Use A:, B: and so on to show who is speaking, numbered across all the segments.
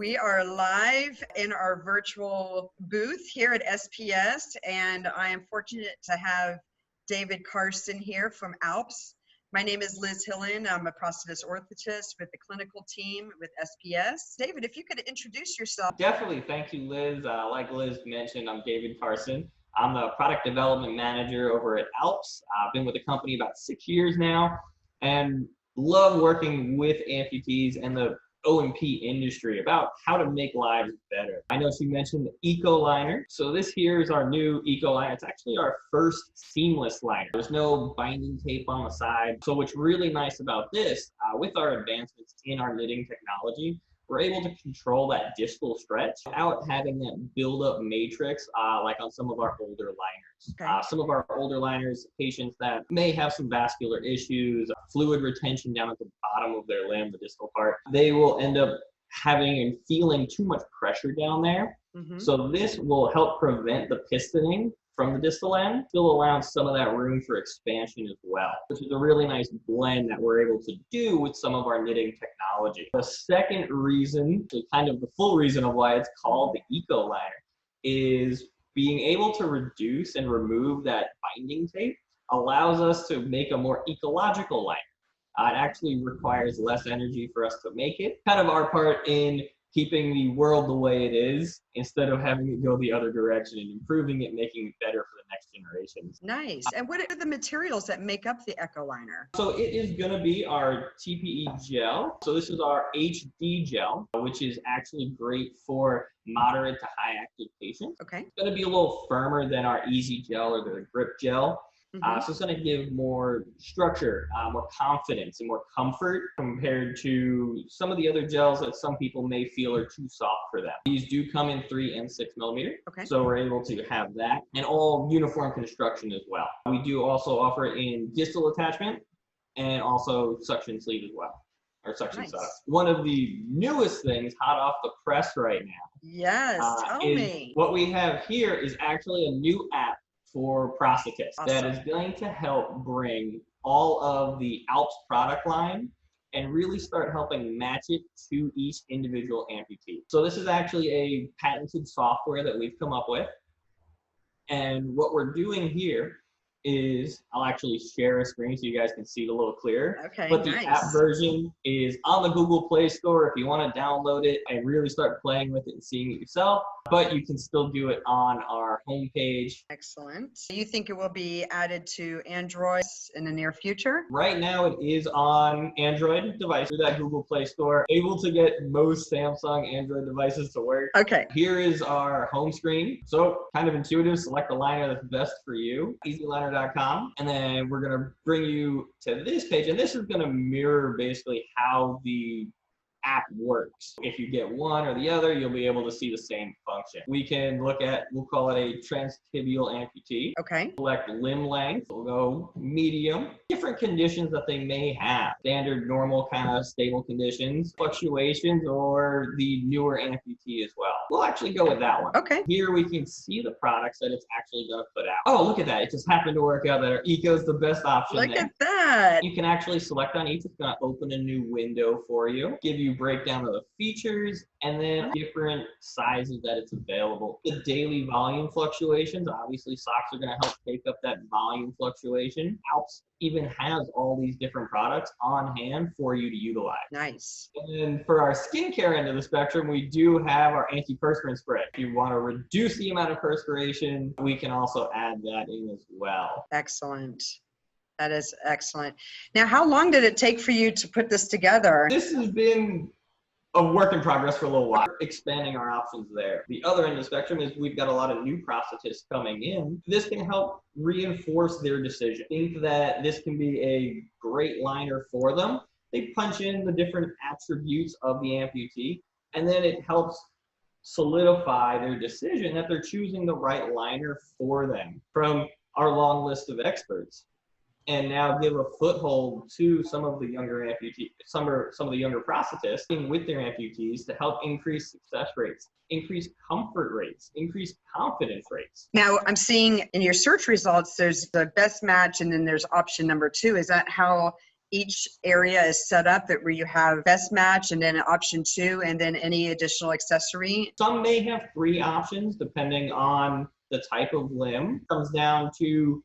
A: We are live in our virtual booth here at SPS, and I am fortunate to have David Carson here from Alps. My name is Liz Hillen. I'm a prosthetist orthotist with the clinical team with SPS. David, if you could introduce yourself.
B: Definitely. Thank you, Liz. Like Liz mentioned, I'm David Carson. I'm the product development manager over at Alps. I've been with the company about 6 years now and love working with amputees and the O&P industry about how to make lives better. I know she mentioned the Eco Liner. So this here is our new Eco Liner. It's actually our first seamless liner. There's no binding tape on the side. So what's really nice about this, with our advancements in our knitting technology, we're able to control that distal stretch without having that build-up matrix like on some of our older liners.
A: Okay.
B: Some of our older liners, patients that may have some vascular issues, fluid retention down at the bottom of their limb, the distal part, they will end up having and feeling too much pressure down there. So this will help prevent the pistoning from the distal end, still allowing some of that room for expansion as well, which is a really nice blend that we're able to do with some of our knitting technology. The second reason, so kind of the full reason of why it's called the Eco Liner, is being able to reduce and remove that binding tape allows us to make a more ecological liner. It actually requires less energy for us to make it. Kind of our part in keeping the world the way it is instead of having it go the other direction and improving it, making it better for the next generations.
A: Nice. And what are the materials that make up the Eco Liner?
B: So it is going to be our TPE gel. So this is our HD gel, which is actually great for moderate to high active patients.
A: Okay.
B: It's going to be a little firmer than our Easy Gel or the Grip Gel. So it's going to give more structure, more confidence, and more comfort compared to some of the other gels that some people may feel are too soft for them. These do come in 3 and 6 millimeter.
A: Okay.
B: So we're able to have that and all uniform construction as well. We do also offer it in distal attachment and also suction sleeve as well, or suction sock. One of the newest things hot off the press right now.
A: Yes, tell me.
B: What we have here is actually a new app for prosthetists that is going to help bring all of the Alps product line and really start helping match it to each individual amputee. So this is actually a patented software that we've come up with. And what we're doing here is, I'll actually share a screen so you guys can see it a little clearer.
A: Okay,
B: but the app version is on the Google Play Store if you want to download it and really start playing with it and seeing it yourself. But you can still do it on our homepage.
A: Excellent. Do you think it will be added to Android in the near future?
B: Right now it is on Android device through that Google Play Store. Able to get most Samsung Android devices to work.
A: Okay.
B: Here is our home screen. So kind of intuitive, select the liner that's best for you. EasyLiner.com. And then we're going to bring you to this page. And this is going to mirror basically how the app works. If you get one or the other, you'll be able to see the same function. We can look at, we'll call it a transtibial amputee.
A: Okay.
B: Select limb length, we'll go medium. Different conditions that they may have. Standard, normal, kind of stable conditions, fluctuations, or the newer amputee as well. We'll actually go with that one.
A: Okay.
B: Here we can see the products that it's actually going to put out. Oh, look at that. It just happened to work out that our Eco is the best option.
A: Look at that.
B: You can actually select on each. It's going to open a new window for you, give you breakdown of the features, and then different sizes that it's available. The daily volume fluctuations, obviously socks are going to help take up that volume fluctuation. Alps even has all these different products on hand for you to utilize.
A: Nice.
B: And then for our skincare end of the spectrum, we do have our antiperspirant spray. If you want to reduce the amount of perspiration, we can also add that in as well.
A: Excellent. That is excellent. Now, how long did it take for you to put this together?
B: This has been a work in progress for a little while, expanding our options there. The other end of the spectrum is we've got a lot of new prosthetists coming in. This can help reinforce their decision. Think that this can be a great liner for them. They punch in the different attributes of the amputee, and then it helps solidify their decision that they're choosing the right liner for them from our long list of experts. And now give a foothold to some of the younger amputees, some of the younger prosthetists with their amputees to help increase success rates, increase comfort rates, increase confidence rates.
A: Now, I'm seeing in your search results, there's the best match and then there's option number 2. Is that how each area is set up that where you have best match and then option 2 and then any additional accessory?
B: Some may have 3 options depending on the type of limb. It comes down to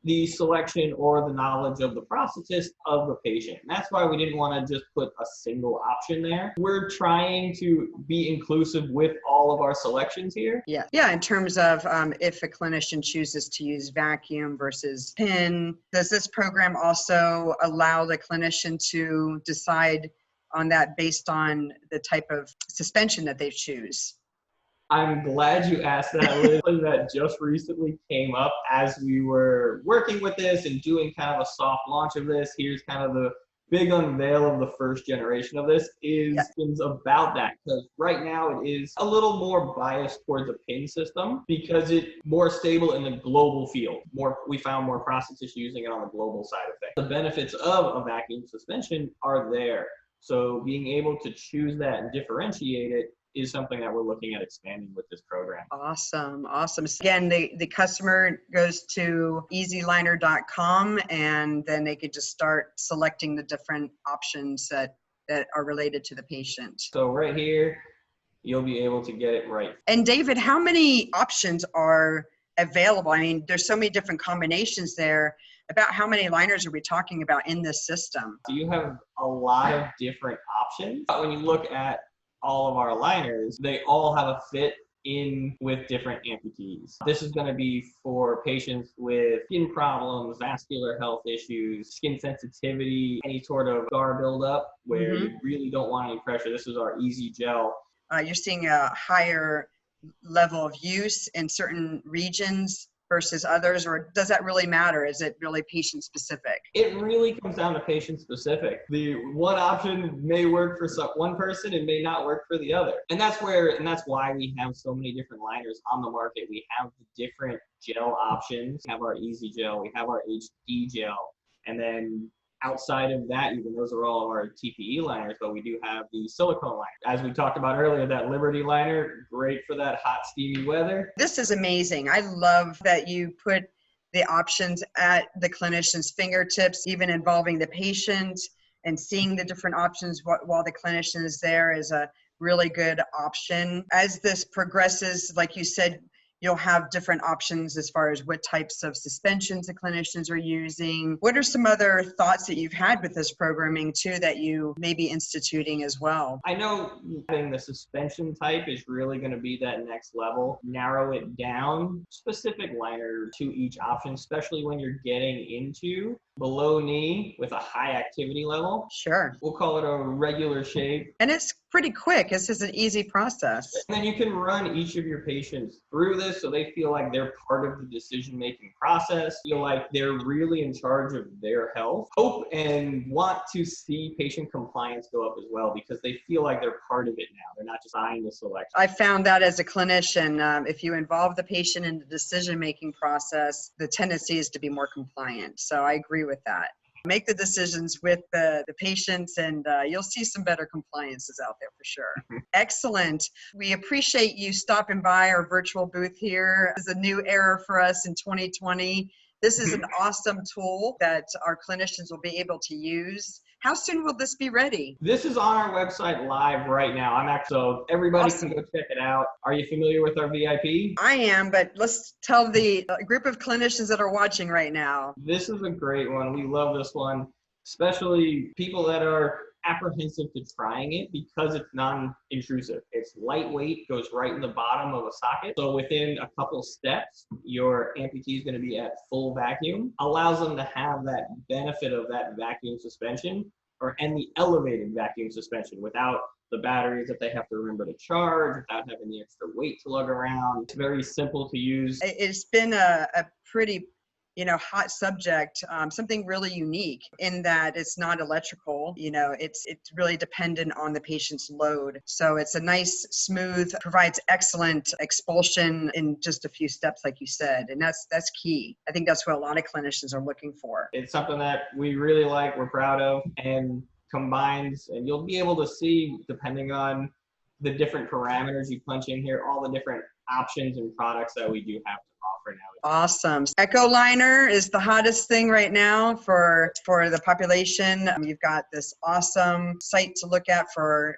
B: the selection or the knowledge of the prosthetist of the patient. And that's why we didn't want to just put a single option there. We're trying to be inclusive with all of our selections here.
A: Yeah, in terms of if a clinician chooses to use vacuum versus pin, does this program also allow the clinician to decide on that based on the type of suspension that they choose?
B: I'm glad you asked that, Liz. That just recently came up as we were working with this and doing kind of a soft launch of this. Here's kind of the big unveil of the first generation of this is about that, because right now it is a little more biased towards the pin system because it's more stable in the global field. We found more prosthetists using it on the global side of things. The benefits of a vacuum suspension are there. So being able to choose that and differentiate it is something that we're looking at expanding with this program.
A: Awesome. Again, the customer goes to easyliner.com and then they could just start selecting the different options that are related to the patient.
B: So right here, you'll be able to get it right.
A: And David, how many options are available? I mean, there's so many different combinations there. About how many liners are we talking about in this system?
B: So you have a lot of different options. When you look at all of our liners, they all have a fit in with different amputees. This is going to be for patients with skin problems, vascular health issues, skin sensitivity, any sort of scar buildup where you really don't want any pressure. This is our easy gel.
A: You're seeing a higher level of use in certain regions versus others, or does that really matter? Is it really patient specific?
B: It really comes down to patient specific. The one option may work for one person and may not work for the other. And that's why we have so many different liners on the market. We have the different gel options. We have our easy gel, we have our HD gel, and then outside of that, even those are all of our TPE liners, but we do have the silicone liner. As we talked about earlier, that Liberty liner, great for that hot, steamy weather.
A: This is amazing. I love that you put the options at the clinician's fingertips, even involving the patient and seeing the different options while the clinician is there is a really good option. As this progresses, like you said, you'll have different options as far as what types of suspensions the clinicians are using. What are some other thoughts that you've had with this programming too that you may be instituting as well?
B: I know having the suspension type is really going to be that next level. Narrow it down, specific liner to each option, especially when you're getting into below knee with a high activity level.
A: Sure.
B: We'll call it a regular shape.
A: And it's pretty quick. This is an easy process.
B: And then you can run each of your patients through this so they feel like they're part of the decision-making process, feel like they're really in charge of their health. Hope and want to see patient compliance go up as well because they feel like they're part of it now. They're not just eyeing the selection.
A: I found that as a clinician, if you involve the patient in the decision-making process, the tendency is to be more compliant. So I agree with that. Make the decisions with the patients and you'll see some better compliances out there for sure. Excellent. We appreciate you stopping by our virtual booth here. This is a new era for us in 2020. This is an awesome tool that our clinicians will be able to use. How soon will this be ready?
B: This is on our website live right now. So everybody can go check it out. Are you familiar with our VIP?
A: I am, but let's tell the group of clinicians that are watching right now.
B: This is a great one. We love this one, especially people that are apprehensive to trying it because it's non-intrusive. It's lightweight, goes right in the bottom of a socket. So within a couple steps, your amputee is going to be at full vacuum. Allows them to have that benefit of that vacuum suspension and the elevated vacuum suspension without the batteries that they have to remember to charge, without having the extra weight to lug around. It's very simple to use.
A: It's been a pretty hot subject, something really unique in that it's not electrical, it's really dependent on the patient's load. So it's a nice, smooth, provides excellent expulsion in just a few steps, like you said. And that's key. I think that's what a lot of clinicians are looking for.
B: It's something that we really like, we're proud of, and combines, and you'll be able to see, depending on the different parameters you punch in here, all the different options and products that we do have to offer. for now.
A: Awesome. Echo liner is the hottest thing right now for the population. You've got this awesome site to look at for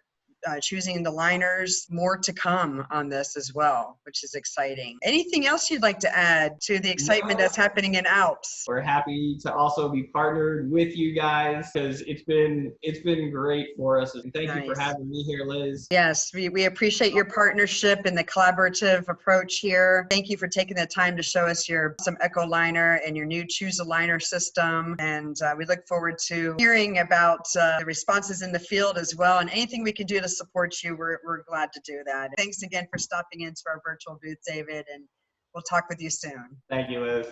A: choosing the liners. More to come on this as well, which is exciting. Anything else you'd like to add to the excitement that's happening in Alps?
B: We're happy to also be partnered with you guys because it's been great for us. And thank you for having me here, Liz.
A: Yes, we appreciate your partnership and the collaborative approach here. Thank you for taking the time to show us your some Echo liner and your new Choose a Liner system. And we look forward to hearing about the responses in the field as well. And anything we can do to support you, we're glad to do that. Thanks again for stopping into our virtual booth, David, and we'll talk with you soon.
B: Thank you, Liz.